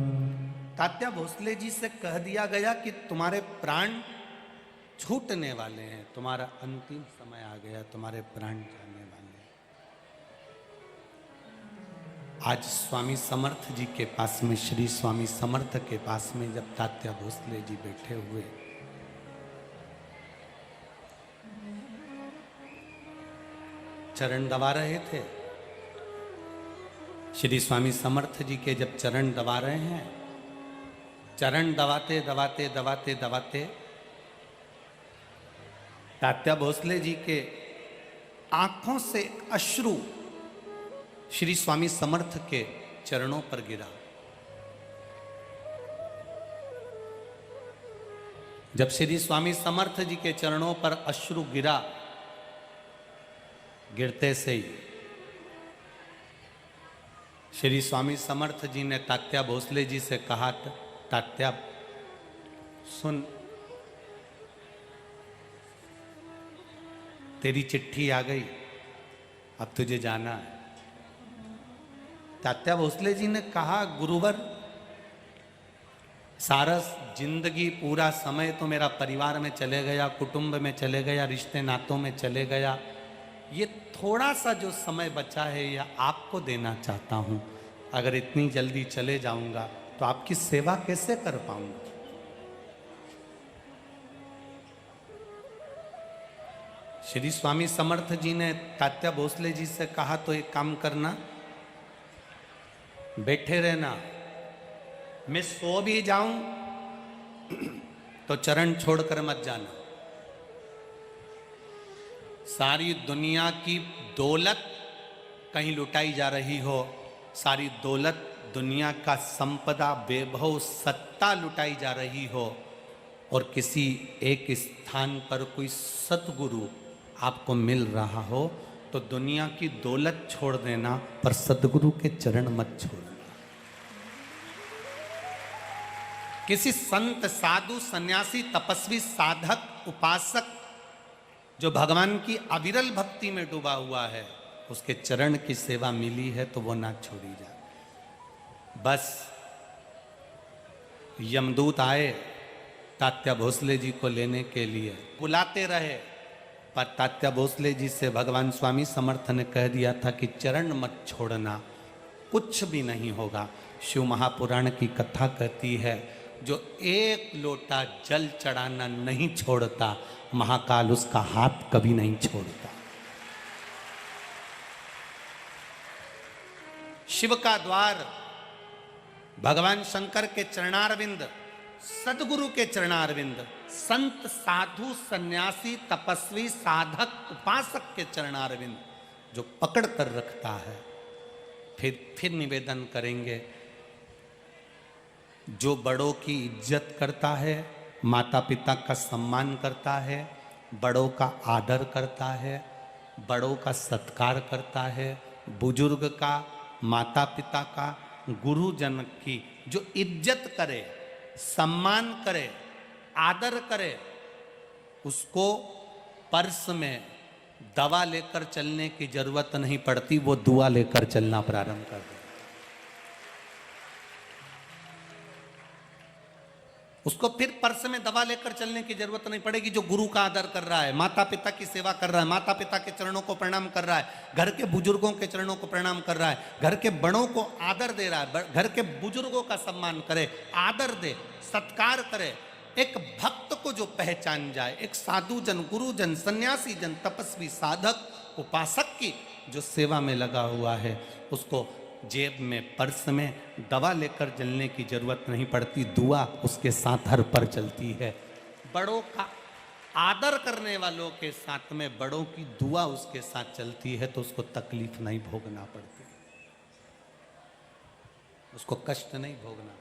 तात्या भोसले जी से कह दिया गया कि तुम्हारे प्राण छूटने वाले हैं, तुम्हारा अंतिम समय आ गया, तुम्हारे प्राण जाने वाले हैं। आज स्वामी समर्थ जी के पास में, श्री स्वामी समर्थ के पास में जब तात्या भोसले जी बैठे हुए, चरण दबा रहे थे, श्री स्वामी समर्थ जी के जब चरण दबा रहे हैं, चरण दबाते दबाते दबाते दबाते तात्या भोसले जी के आंखों से अश्रु श्री स्वामी समर्थ के चरणों पर गिरा। जब श्री स्वामी समर्थ जी के चरणों पर अश्रु गिरा, गिरते से ही श्री स्वामी समर्थ जी ने तात्या भोसले जी से कहा, तात्या सुन, तेरी चिट्ठी आ गई, अब तुझे जाना है। तात्या भोसले जी ने कहा, गुरुवर सारा जिंदगी पूरा समय तो मेरा परिवार में चले गया, कुटुंब में चले गया, रिश्ते नातों में चले गया, ये थोड़ा सा जो समय बचा है यह आपको देना चाहता हूँ। अगर इतनी जल्दी चले जाऊंगा तो आपकी सेवा कैसे कर पाऊंगा। श्री स्वामी समर्थ जी ने तात्या भोसले जी से कहा, तो एक काम करना, बैठे रहना, मैं सो भी जाऊं तो चरण छोड़कर मत जाना। सारी दुनिया की दौलत कहीं लुटाई जा रही हो, सारी दौलत, दुनिया का संपदा, वैभव, सत्ता लुटाई जा रही हो, और किसी एक स्थान पर कोई सतगुरु आपको मिल रहा हो, तो दुनिया की दौलत छोड़ देना, पर सतगुरु के चरण मत छोड़ना। किसी संत, साधु, सन्यासी, तपस्वी, साधक, उपासक जो भगवान की अविरल भक्ति में डूबा हुआ है, उसके चरण की सेवा मिली है तो वो ना छोड़ी जाए। बस यमदूत आए तात्या भोसले जी को लेने के लिए, बुलाते रहे, पर तात्या भोसले जी से भगवान स्वामी समर्थ ने कह दिया था कि चरण मत छोड़ना, कुछ भी नहीं होगा। शिव महापुराण की कथा कहती है, जो एक लोटा जल चढ़ाना नहीं छोड़ता, महाकाल उसका हाथ कभी नहीं छोड़ता। शिव का द्वार भगवान शंकर के चरणारविंद, सदगुरु के चरणारविंद, संत, साधु, सन्यासी, तपस्वी, साधक, उपासक के चरणारविंद जो पकड़ कर रखता है। फिर निवेदन करेंगे, जो बड़ों की इज्जत करता है, माता पिता का सम्मान करता है, बड़ों का आदर करता है, बड़ों का सत्कार करता है, बुजुर्ग का, माता पिता का, गुरुजन की जो इज्जत करे, सम्मान करे, आदर करे, उसको पर्स में दवा लेकर चलने की जरूरत नहीं पड़ती, वो दुआ लेकर चलना प्रारंभ कर दे। उसको फिर पर्स में दवा लेकर चलने की जरूरत नहीं पड़ेगी। जो गुरु का आदर कर रहा है, माता पिता की सेवा कर रहा है, माता पिता के चरणों को प्रणाम कर रहा है, घर के बुजुर्गों के चरणों को प्रणाम कर रहा है, घर के बड़ों को आदर दे रहा है, घर के बुजुर्गों का सम्मान करे, आदर दे, सत्कार करे। एक भक्त को जो पहचान जाए, एक साधुजन, गुरुजन, सन्यासी जन, तपस्वी, साधक, उपासक की जो सेवा में लगा हुआ है, उसको जेब में, पर्स में दवा लेकर चलने की जरूरत नहीं पड़ती, दुआ उसके साथ हर पर चलती है। बड़ों का आदर करने वालों के साथ में बड़ों की दुआ उसके साथ चलती है, तो उसको तकलीफ नहीं भोगना पड़ती, उसको कष्ट नहीं भोगना पड़ता।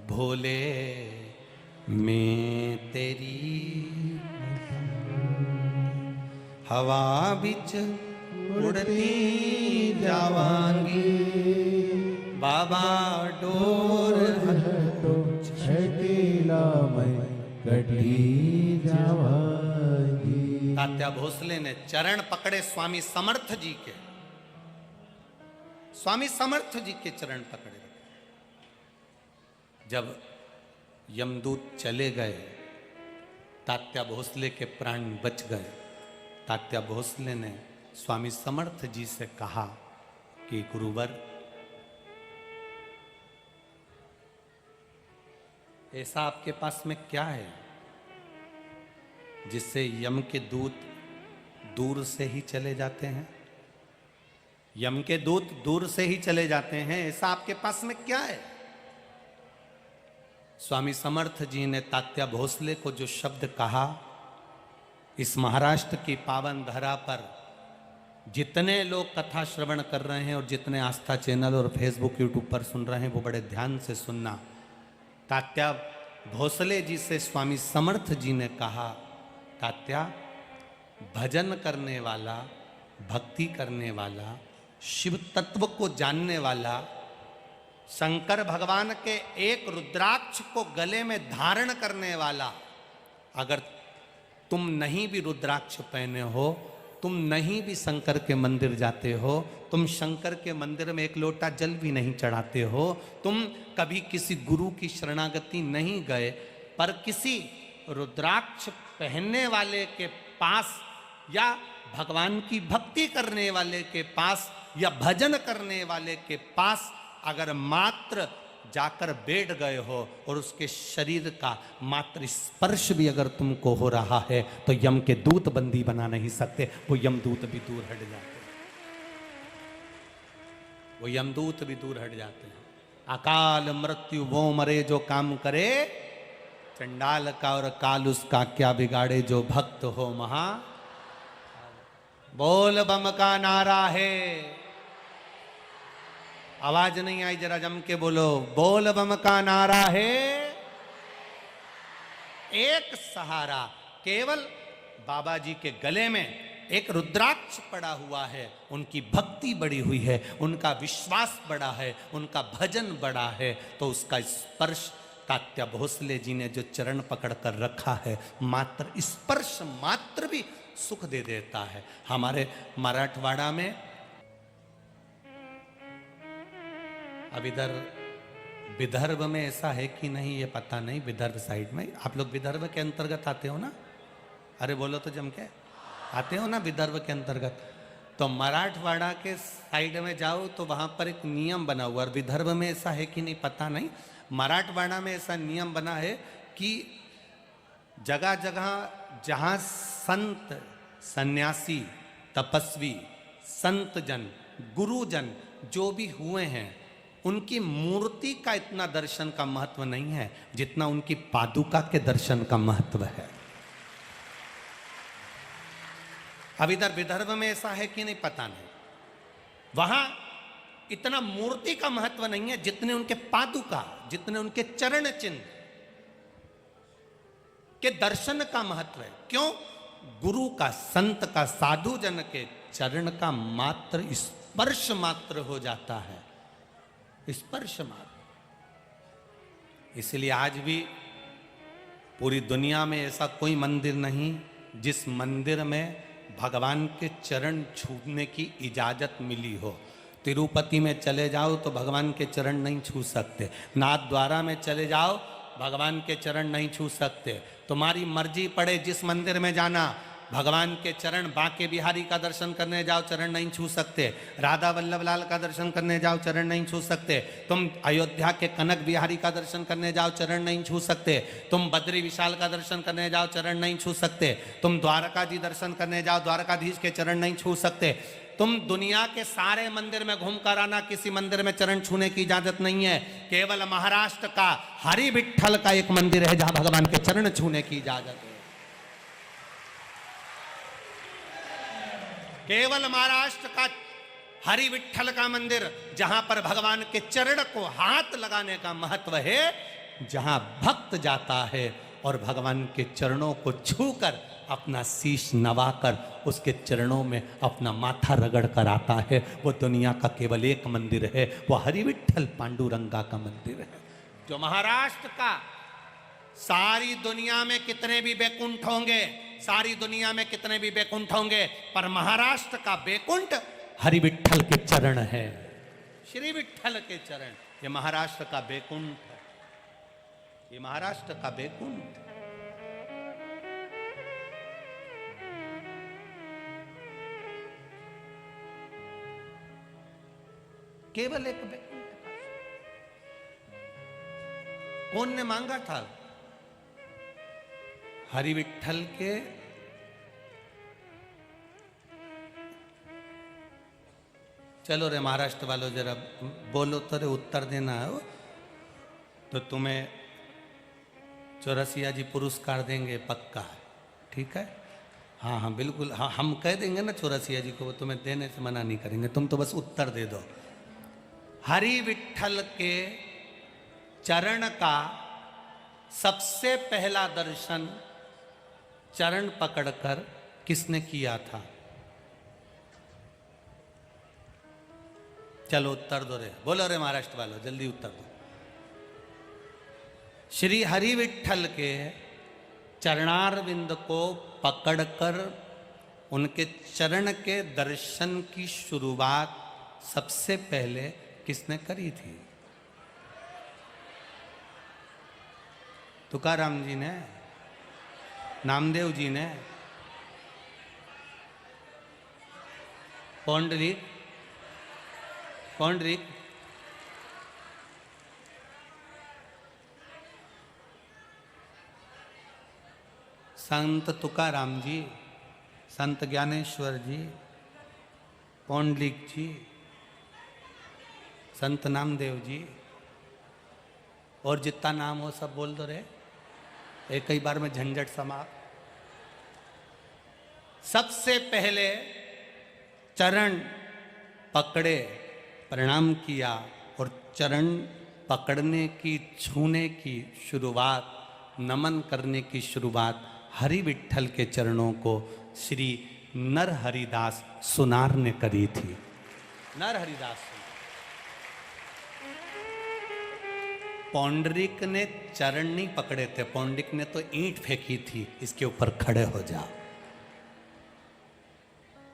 भोले मैं तेरी हवा बिच उड़ती जावांगी, बाबा डोर तो छठीला मैं कटी जावांगी। तात्या भोसले ने चरण पकड़े स्वामी समर्थ जी के, स्वामी समर्थ जी के चरण पकड़े। जब यमदूत चले गए, तात्या भोसले के प्राण बच गए। तात्या भोसले ने स्वामी समर्थ जी से कहा कि गुरुवर, ऐसा आपके पास में क्या है जिससे यम के दूत दूर से ही चले जाते हैं? यम के दूत दूर से ही चले जाते हैं, ऐसा आपके पास में क्या है? स्वामी समर्थ जी ने तात्या भोसले को जो शब्द कहा, इस महाराष्ट्र की पावन धरा पर जितने लोग कथा श्रवण कर रहे हैं और जितने आस्था चैनल और फेसबुक यूट्यूब पर सुन रहे हैं, वो बड़े ध्यान से सुनना। तात्या भोसले जी से स्वामी समर्थ जी ने कहा, तात्या, भजन करने वाला, भक्ति करने वाला, शिव तत्व को जानने वाला शंकर भगवान के एक रुद्राक्ष को गले में धारण करने वाला, अगर तुम नहीं भी रुद्राक्ष पहने हो, तुम नहीं भी शंकर के मंदिर जाते हो, तुम शंकर के मंदिर में एक लोटा जल भी नहीं चढ़ाते हो, तुम कभी किसी गुरु की शरणागति नहीं गए, पर किसी रुद्राक्ष पहनने वाले के पास या भगवान की भक्ति करने वाले के पास या भजन करने वाले के पास अगर मात्र जाकर बैठ गए हो और उसके शरीर का मात्र स्पर्श भी अगर तुमको हो रहा है तो यम के दूत बंदी बना नहीं सकते, वो यमदूत भी दूर हट जाते हैं, वो यमदूत भी दूर हट जाते हैं। अकाल मृत्यु वो मरे जो काम करे, चंडाल का और काल उसका क्या बिगाड़े, जो भक्त हो महा। बोल बम का नारा है, आवाज नहीं आई, जरा जम के बोलो, बोल बम का नारा है। एक सहारा, केवल बाबा जी के गले में एक रुद्राक्ष पड़ा हुआ है, उनकी भक्ति बढ़ी हुई है, उनका विश्वास बड़ा है, उनका भजन बड़ा है, तो उसका स्पर्श तात्या भोसले जी ने जो चरण पकड़ कर रखा है, मात्र स्पर्श मात्र भी सुख दे देता है। हमारे मराठवाड़ा में अब इधर विदर्भ में ऐसा है कि नहीं ये पता नहीं, विदर्भ साइड में, आप लोग विदर्भ के अंतर्गत आते हो ना? अरे बोलो तो जम के, आते हो ना विदर्भ के अंतर्गत? तो मराठवाड़ा के साइड में जाओ तो वहां पर एक नियम बना हुआ, और विदर्भ में ऐसा है कि नहीं पता नहीं, मराठवाड़ा में ऐसा नियम बना है कि जगह जगह जहां संत, सन्यासी, तपस्वी, संत जन, गुरुजन जो भी हुए हैं, उनकी मूर्ति का इतना दर्शन का महत्व नहीं है जितना उनकी पादुका के दर्शन का महत्व है। अब इधर विदर्भ में ऐसा है कि नहीं पता नहीं, वहां इतना मूर्ति का महत्व नहीं है जितने उनके पादुका, जितने उनके चरण चिन्ह के दर्शन का महत्व है। क्यों? गुरु का, संत का, साधु जन के चरण का मात्र स्पर्श मात्र हो जाता है, स्पर्श मात्र। इसलिए आज भी पूरी दुनिया में ऐसा कोई मंदिर नहीं जिस मंदिर में भगवान के चरण छूने की इजाजत मिली हो। तिरुपति में चले जाओ तो भगवान के चरण नहीं छू सकते, नाथ द्वारा में चले जाओ भगवान के चरण नहीं छू सकते। तुम्हारी मर्जी पड़े जिस मंदिर में जाना, भगवान के चरण, बांके बिहारी का दर्शन करने जाओ चरण नहीं छू सकते, राधा वल्लभ लाल का दर्शन करने जाओ चरण नहीं छू सकते, तुम अयोध्या के कनक बिहारी का दर्शन करने जाओ चरण नहीं छू सकते, तुम बद्री विशाल का दर्शन करने जाओ चरण नहीं छू सकते, तुम द्वारका जी दर्शन करने जाओ द्वारकाधीश के चरण नहीं छू सकते। तुम दुनिया के सारे मंदिर में घूमकर आना, किसी मंदिर में चरण छूने की इजाजत नहीं है। केवल महाराष्ट्र का हरि विठ्ठल का एक मंदिर है जहां भगवान के चरण छूने की इजाजत है। केवल महाराष्ट्र का हरि विठ्ठल का मंदिर जहां पर भगवान के चरण को हाथ लगाने का महत्व है, जहां भक्त जाता है और भगवान के चरणों को छूकर अपना शीश नवाकर उसके चरणों में अपना माथा रगड़ कर आता है, वो दुनिया का केवल एक मंदिर है, वो हरि विठ्ठल पांडुरंगा का मंदिर है, जो महाराष्ट्र का। सारी दुनिया में कितने भी बैकुंठ होंगे, सारी दुनिया में कितने भी बैकुंठ होंगे, पर महाराष्ट्र का बैकुंठ हरि विठ्ठल के चरण है, श्री विठ्ठल के चरण। ये महाराष्ट्र का बैकुंठ है, ये महाराष्ट्र का बैकुंठ। केवल एक बैकुंठ था। कौन ने मांगा था? हरि विठ्ठल के चलो रे महाराष्ट्र वालों, जरा बोलो तो रे, उत्तर देना है तो तुम्हें चौरसिया जी पुरस्कार देंगे, पक्का है, ठीक है? हाँ हाँ बिल्कुल, हाँ हम कह देंगे ना चौरसिया जी को, वो तुम्हें देने से मना नहीं करेंगे, तुम तो बस उत्तर दे दो। हरि विठ्ठल के चरण का सबसे पहला दर्शन चरण पकड़कर किसने किया था? चलो उत्तर दो रे, बोलो रे महाराष्ट्र वालों, जल्दी उत्तर दो। श्री हरि विठल के चरणारविंद को पकड़कर उनके चरण के दर्शन की शुरुआत सबसे पहले किसने करी थी? तुकाराम जी ने, नामदेव जी ने, पौंडरिक, पौंडरिक, संत तुकाराम जी, संत ज्ञानेश्वर जी, पौंडलिक जी, संत नामदेव जी, और जितना नाम हो सब बोल दो रे, एक ही बार में झंझट समाप्त। सबसे पहले चरण पकड़े, प्रणाम किया, और चरण पकड़ने की, छूने की शुरुआत, नमन करने की शुरुआत हरि विठल के चरणों को श्री नर हरिदास सुनार ने करी थी। नर हरिदास पौंडरिक ने चरण नहीं पकड़े थे, पौंडरिक ने तो ईंट फेंकी थी, इसके ऊपर खड़े हो जाओ।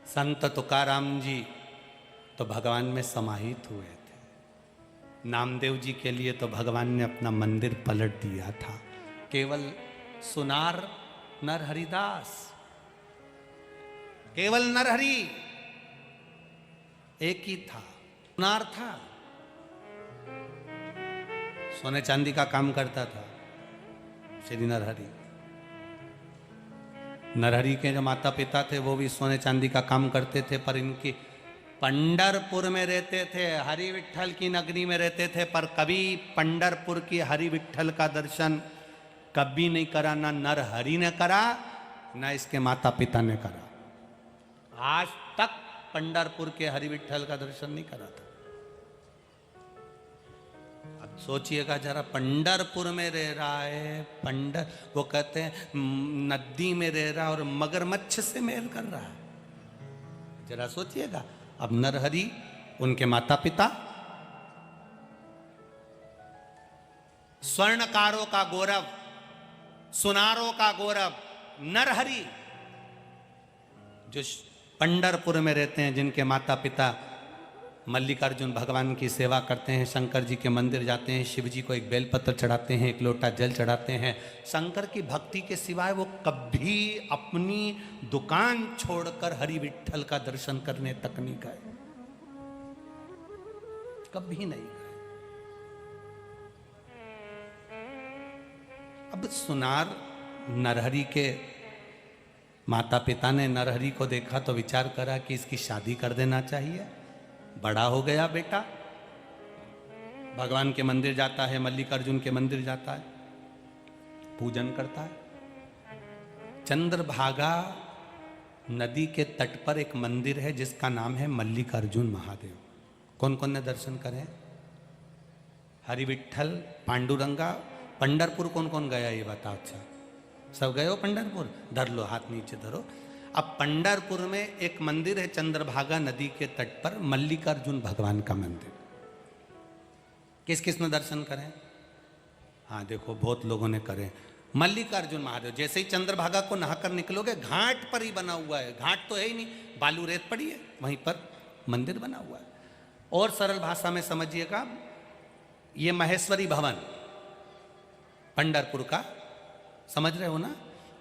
संत तुकाराम जी तो भगवान में समाहित हुए थे। नामदेव जी के लिए तो भगवान ने अपना मंदिर पलट दिया था। केवल सुनार नर हरिदास, केवल नरहरि एक ही था, सुनार था, सोने चांदी का काम करता था श्री नरहरि। नरहरि के जो माता पिता थे वो भी सोने चांदी का काम करते थे, पर इनकी पंढरपुर में रहते थे, हरि विठल की नगरी में रहते थे, पर कभी पंढरपुर की हरि विठल का दर्शन कभी नहीं करा, ना नरहरि ने करा, ना इसके माता पिता ने करा। आज तक पंढरपुर के हरि विठल का दर्शन नहीं करा था। अब सोचिएगा जरा, पंढरपुर में रह रहा है, वो कहते हैं नदी में रह रहा है और मगरमच्छ से मेल कर रहा है। जरा सोचिएगा। अब नरहरि, उनके माता पिता स्वर्णकारों का गौरव, सुनारों का गौरव नरहरि, जो पंढरपुर में रहते हैं, जिनके माता पिता मल्लिकार्जुन भगवान की सेवा करते हैं, शंकर जी के मंदिर जाते हैं, शिव जी को एक बेलपत्र चढ़ाते हैं, एक लोटा जल चढ़ाते हैं। शंकर की भक्ति के सिवाय वो कभी अपनी दुकान छोड़कर हरि विठल का दर्शन करने तक नहीं गए, कभी नहीं गए। अब सुनार नरहरि के माता पिता ने नरहरि को देखा तो विचार करा कि इसकी शादी कर देना चाहिए, बड़ा हो गया बेटा, भगवान के मंदिर जाता है, मल्लिकार्जुन के मंदिर जाता है, पूजन करता है। चंद्रभागा नदी के तट पर एक मंदिर है जिसका नाम है मल्लिकार्जुन महादेव। कौन कौन ने दर्शन करे? हरि विठल, पांडुरंगा। पंढरपुर कौन कौन गया ये बताओ? अच्छा, सब गए हो पंढरपुर? धर लो, हाथ नीचे धरो। अब पंढरपुर में एक मंदिर है चंद्रभागा नदी के तट पर, मल्लिकार्जुन भगवान का मंदिर। किस किस ने दर्शन करें? हाँ देखो, बहुत लोगों ने करे। मल्लिकार्जुन महादेव, जैसे ही चंद्रभागा को नहाकर निकलोगे, घाट पर ही बना हुआ है, घाट तो है ही नहीं, बालू रेत पड़ी है, वहीं पर मंदिर बना हुआ है। और सरल भाषा में समझिएगा, ये महेश्वरी भवन पंढरपुर का, समझ रहे हो ना?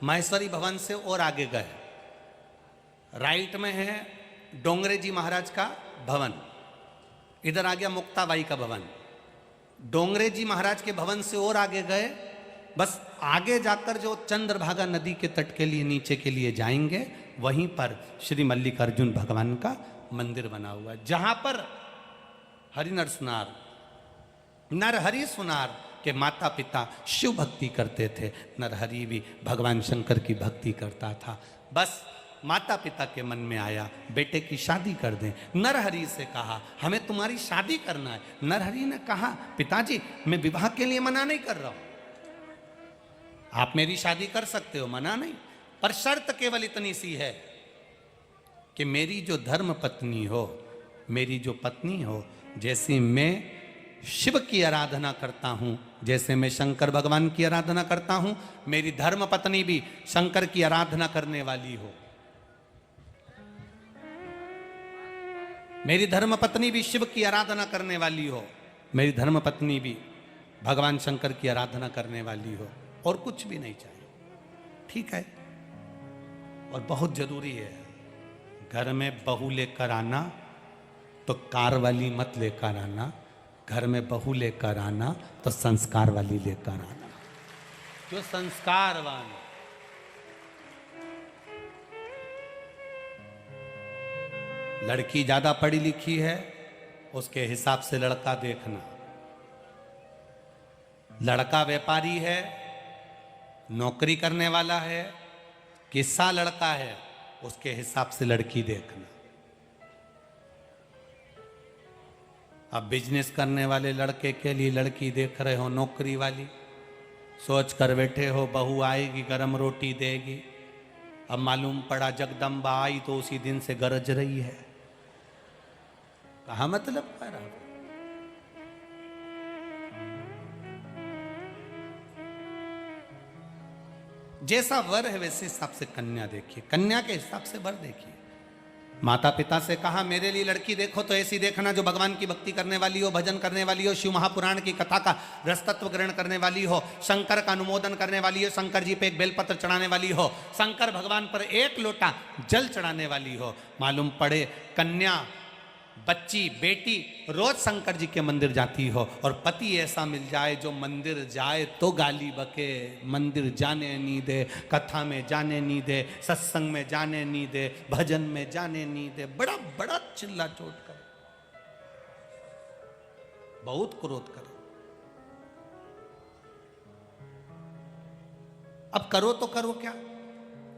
महेश्वरी भवन से और आगे गए, राइट में है डोंगरे जी महाराज का भवन, इधर आ गया मुक्ताबाई का भवन। डोंगरे जी महाराज के भवन से और आगे गए, बस आगे जाकर जो चंद्रभागा नदी के तट के लिए नीचे के लिए जाएंगे, वहीं पर श्री मल्लिकार्जुन भगवान का मंदिर बना हुआ है, जहां पर हरि नर सुनार, नरहरि सुनार के माता पिता शिव भक्ति करते थे। नरहरि भी भगवान शंकर की भक्ति करता था। बस माता पिता के मन में आया बेटे की शादी कर दें। नरहरि से कहा हमें तुम्हारी शादी करना है। नरहरि ने कहा पिताजी मैं विवाह के लिए मना नहीं कर रहा हूं, आप मेरी शादी कर सकते हो, मना नहीं, पर शर्त केवल इतनी सी है कि मेरी जो धर्म पत्नी हो, मेरी जो पत्नी हो, जैसी मैं शिव की आराधना करता हूं, जैसे मैं शंकर भगवान की आराधना करता हूं, मेरी धर्म पत्नी भी शंकर की आराधना करने वाली हो। मेरी धर्म पत्नी भी शिव की आराधना करने वाली हो, मेरी धर्म पत्नी भी भगवान शंकर की आराधना करने वाली हो, और कुछ भी नहीं चाहिए। ठीक है। और बहुत जरूरी है, घर में बहू लेकर आना तो कार वाली मत लेकर आना, घर में बहू लेकर आना तो संस्कार वाली लेकर आना, जो संस्कारवान हो। लड़की ज्यादा पढ़ी लिखी है, उसके हिसाब से लड़का देखना। लड़का व्यापारी है, नौकरी करने वाला है, किस्सा लड़का है, उसके हिसाब से लड़की देखना। अब बिजनेस करने वाले लड़के के लिए लड़की देख रहे हो नौकरी वाली, सोच कर बैठे हो बहू आएगी गरम रोटी देगी। अब मालूम पड़ा जगदम्बा आई तो उसी दिन से गरज रही है। कहा मतलब कर जैसा वर है वैसे हिसाब से कन्या देखिए, कन्या के हिसाब से वर देखिए। माता पिता से कहा मेरे लिए लड़की देखो तो ऐसी देखना जो भगवान की भक्ति करने वाली हो, भजन करने वाली हो, शिव महापुराण की कथा का रसतत्व ग्रहण करने वाली हो, शंकर का अनुमोदन करने वाली हो, शंकर जी पे एक बेलपत्र चढ़ाने वाली हो, शंकर भगवान पर एक लोटा जल चढ़ाने वाली हो। मालूम पड़े कन्या बच्ची बेटी रोज शंकर जी के मंदिर जाती हो, और पति ऐसा मिल जाए जो मंदिर जाए तो गाली बके, मंदिर जाने नहीं दे, कथा में जाने नहीं दे, सत्संग में जाने नहीं दे, भजन में जाने नहीं दे, बड़ा बड़ा चिल्ला चोट करे, बहुत क्रोध करे। अब करो तो करो क्या?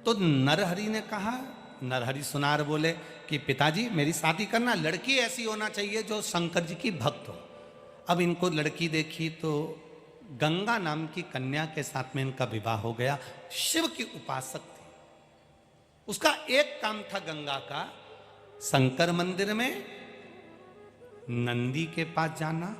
तो नरहरि ने कहा, नरहरि सुनार बोले कि पिताजी मेरी शादी करना, लड़की ऐसी होना चाहिए जो शंकर जी की भक्त हो। अब इनको लड़की देखी तो गंगा नाम की कन्या के साथ में इनका विवाह हो गया। शिव की उपासक थी, उसका एक काम था गंगा का, शंकर मंदिर में नंदी के पास जाना,